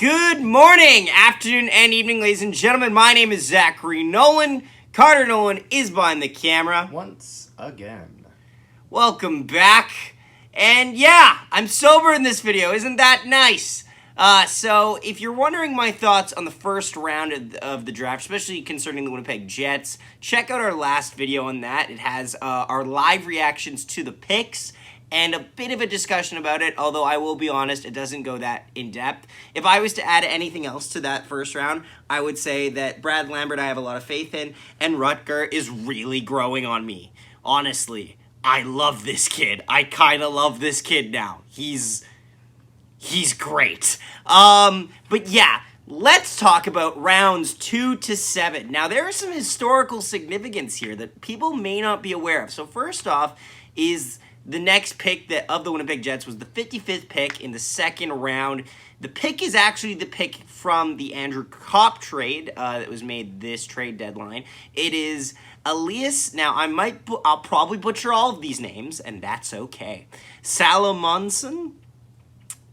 Good morning, afternoon, and evening, ladies and gentlemen. My name is Zachary Nolan. Carter Nolan is behind the camera. Once again. Welcome back. And yeah, I'm sober in this video. Isn't that nice? So if you're wondering my thoughts on the first round of the draft, especially concerning the Winnipeg Jets, check out our last video on that. It has our live reactions to the picks and a bit of a discussion about it, although I will be honest, it doesn't go that in-depth. If I was to add anything else to that first round, I would say that Brad Lambert I have a lot of faith in, and Rutger is really growing on me. Honestly, I love this kid. I kind of love this kid now. He's great. But yeah, let's talk about rounds 2 to 7. Now, there is some historical significance here that people may not be aware of. So first off is the next pick of the Winnipeg Jets was the 55th pick in the second round. The pick is actually the pick from the Andrew Kopp trade that was made this trade deadline. It is Elias. Now, I'll probably butcher all of these names, and that's okay. Salomonson.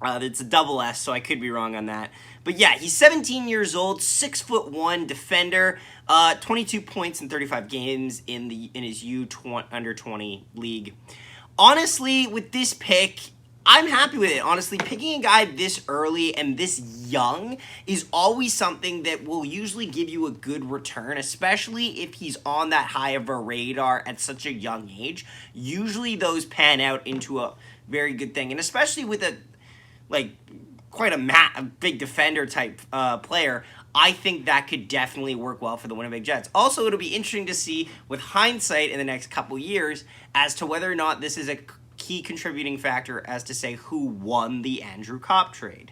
It's a double S, so I could be wrong on that. But yeah, he's 17 years old, 6'1" defender, 22 points in 35 games in his under 20 league. Honestly, with this pick, I'm happy with it. Honestly, picking a guy this early and this young is always something that will usually give you a good return, especially if he's on that high of a radar at such a young age. Usually those pan out into a very good thing, and especially with quite a big defender type player, I think that could definitely work well for the Winnipeg Jets. Also, it'll be interesting to see with hindsight in the next couple years as to whether or not this is a key contributing factor as to say who won the Andrew Kopp trade.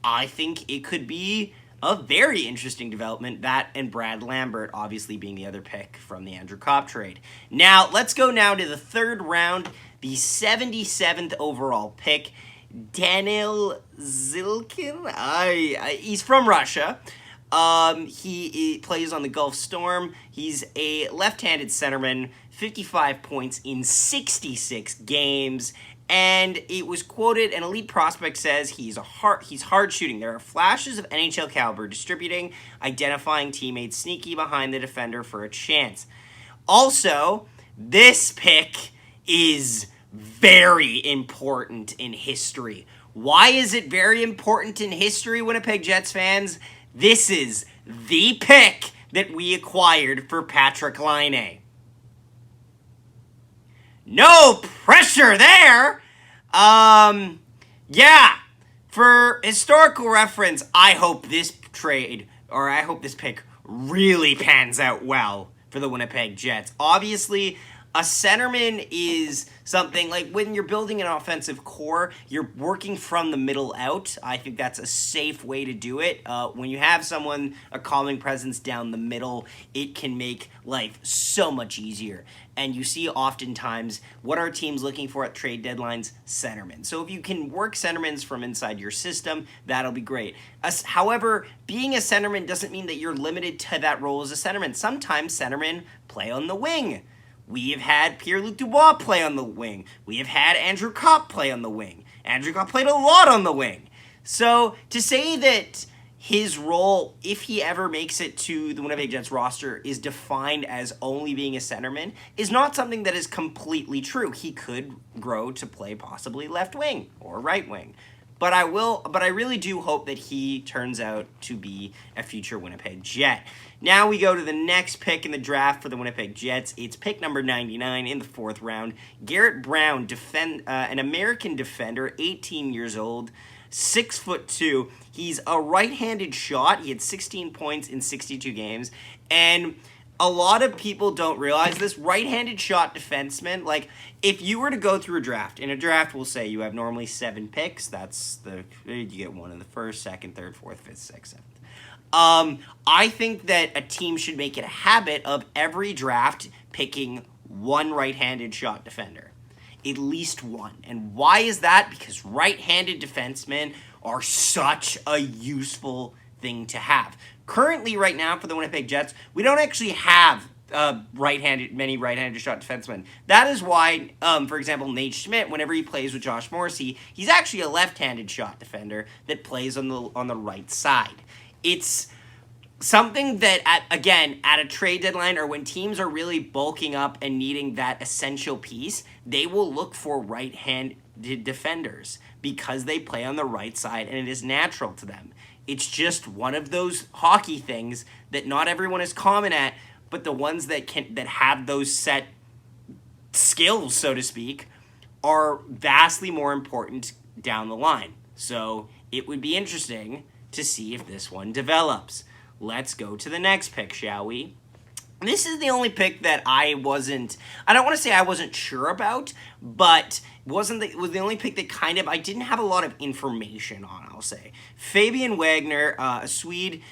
I think it could be a very interesting development, that and Brad Lambert obviously being the other pick from the Andrew Kopp trade. Now, let's go now to the third round, the 77th overall pick. Daniil Zilkin, he's from Russia. He plays on the Gulf Storm. He's a left-handed centerman, 55 points in 66 games. And it was quoted, an elite prospect says he's hard shooting. There are flashes of NHL caliber distributing, identifying teammates, sneaky behind the defender for a chance. Also, this pick is very important in history. Why is it very important in history, Winnipeg Jets fans? This is the pick that we acquired for Patrik Laine. No pressure there! Yeah, for historical reference, I hope this pick really pans out well for the Winnipeg Jets. Obviously, a centerman is something like when you're building an offensive core, you're working from the middle out. I think that's a safe way to do it. When you have someone, a calming presence down the middle, it can make life so much easier. And you see oftentimes what are teams looking for at trade deadlines? Centermen. So if you can work centermans from inside your system, that'll be great. However, being a centerman doesn't mean that you're limited to that role as a centerman. Sometimes centermen play on the wing. We have had Pierre-Luc Dubois play on the wing. We have had Andrew Kopp play on the wing. Andrew Kopp played a lot on the wing. So to say that his role, if he ever makes it to the Winnipeg Jets roster, is defined as only being a centerman is not something that is completely true. He could grow to play possibly left wing or right wing. But I really do hope that he turns out to be a future Winnipeg Jet. Now we go to the next pick in the draft for the Winnipeg Jets. It's pick number 99 in the fourth round. Garrett Brown, an American defender, 18 years old, 6'2". He's a right-handed shot. He had 16 points in 62 games. And a lot of people don't realize this. Right-handed shot defenseman, like, if you were to go through a draft, in a draft, we'll say you have normally 7 picks. You get one in the first, second, third, fourth, fifth, sixth, seventh. I think that a team should make it a habit of every draft picking one right-handed shot defender. At least one. And why is that? Because right-handed defensemen are such a useful thing to have. Currently, right now, for the Winnipeg Jets, we don't actually have many right-handed shot defensemen. That is why, for example, Nate Schmidt, whenever he plays with Josh Morrissey, he's actually a left-handed shot defender that plays on the right side. It's something that, at a trade deadline or when teams are really bulking up and needing that essential piece, they will look for right-handed defenders because they play on the right side and it is natural to them. It's just one of those hockey things that not everyone is common at, but the ones that have those set skills, so to speak, are vastly more important down the line. So it would be interesting to see if this one develops. Let's go to the next pick, shall we? This is the only pick that I don't want to say I wasn't sure about, but it was the only pick that I didn't have a lot of information on, I'll say. Fabian Wagner, a Swede,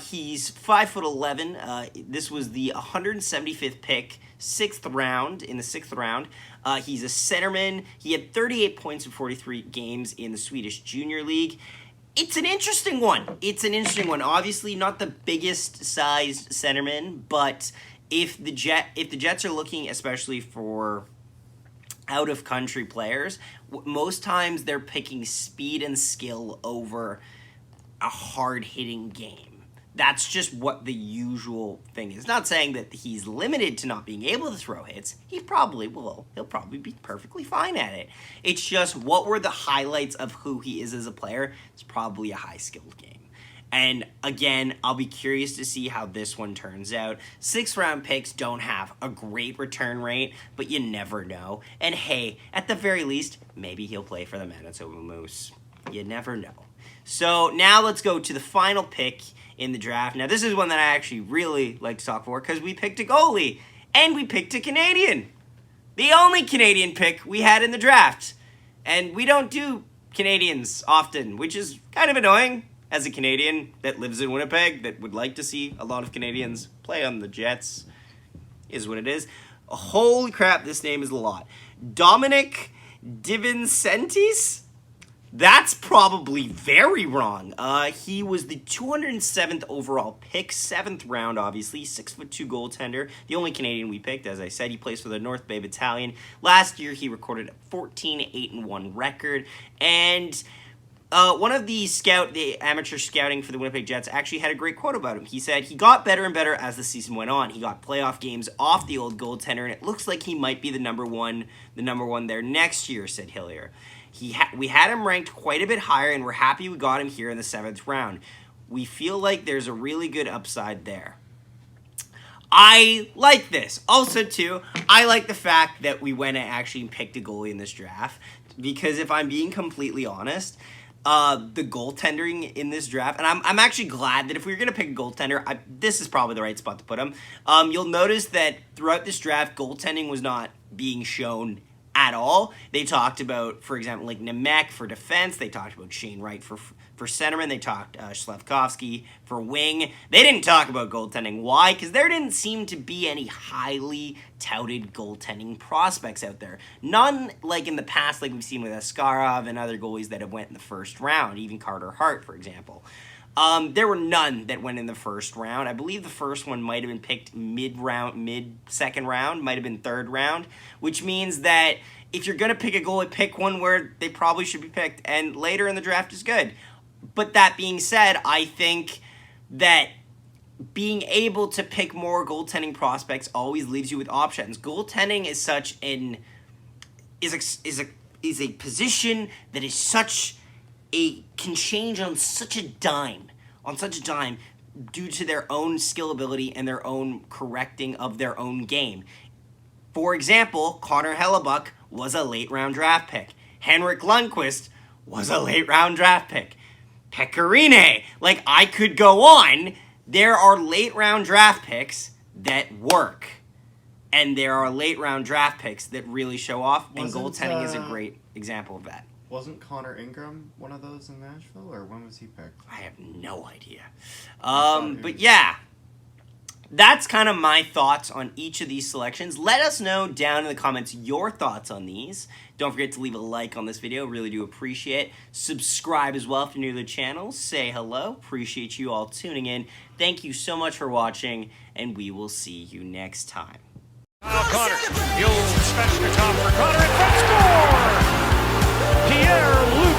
he's 5'11". This was the 175th pick, in the sixth round. He's a centerman. He had 38 points in 43 games in the Swedish Junior League. It's an interesting one. Obviously, not the biggest sized centerman, but if the Jets are looking especially for out of country players, most times they're picking speed and skill over a hard hitting game. That's just what the usual thing is. Not saying that he's limited to not being able to throw hits. He probably will. He'll probably be perfectly fine at it. It's just what were the highlights of who he is as a player? It's probably a high-skilled game. And again, I'll be curious to see how this one turns out. 6th-round picks don't have a great return rate, but you never know. And hey, at the very least, maybe he'll play for the Manitoba Moose. You never know. So now let's go to the final pick in the draft. Now, this is one that I actually really like to talk for because we picked a goalie and we picked a Canadian. The only Canadian pick we had in the draft. And we don't do Canadians often, which is kind of annoying as a Canadian that lives in Winnipeg that would like to see a lot of Canadians play on the Jets. Is what it is. Holy crap, this name is a lot. Dominic Divincentis? That's probably very wrong. He was the 207th overall pick, 7th round, obviously, 6'2" goaltender. The only Canadian we picked, as I said. He plays for the North Bay Battalion. Last year, he recorded a 14-8-1 record. And one of the amateur scouting for the Winnipeg Jets actually had a great quote about him. He said, he got better and better as the season went on. He got playoff games off the old goaltender, and it looks like he might be the number one there next year, said Hillier. We had him ranked quite a bit higher, and we're happy we got him here in the 7th round. We feel like there's a really good upside there. I like this. Also, too, I like the fact that we went and actually picked a goalie in this draft, because if I'm being completely honest, the goaltending in this draft, and I'm actually glad that if we were going to pick a goaltender, this is probably the right spot to put him. You'll notice that throughout this draft, goaltending was not being shown at all. They talked about, for example, like Nemec for defense. They talked about Shane Wright for centerman. They talked Slavkovsky for wing. They didn't talk about goaltending. Why? Because there didn't seem to be any highly touted goaltending prospects out there. None like in the past, like we've seen with Askarov and other goalies that have went in the 1st round, even Carter Hart, for example. There were none that went in the 1st round. I believe the first one might have been picked mid-second round, might have been 3rd round, which means that if you're going to pick a goalie, pick one where they probably should be picked, and later in the draft is good. But that being said, I think that being able to pick more goaltending prospects always leaves you with options. Goaltending is a position that is can change on such a dime due to their own skill ability and their own correcting of their own game. For example, Connor Hellebuck was a late-round draft pick. Henrik Lundqvist was a late-round draft pick. Pecorine, like I could go on. There are late-round draft picks that work. And there are late-round draft picks that really show off, and goaltending is a great example of that. Wasn't Connor Ingram one of those in Nashville, or when was he picked? I have no idea. But yeah, that's kind of my thoughts on each of these selections. Let us know down in the comments your thoughts on these. Don't forget to leave a like on this video. Really do appreciate it. Subscribe as well if you're new to the channel. Say hello. Appreciate you all tuning in. Thank you so much for watching, and we will see you next time. Connor, the old special top for Connor, and score! Pierre Luc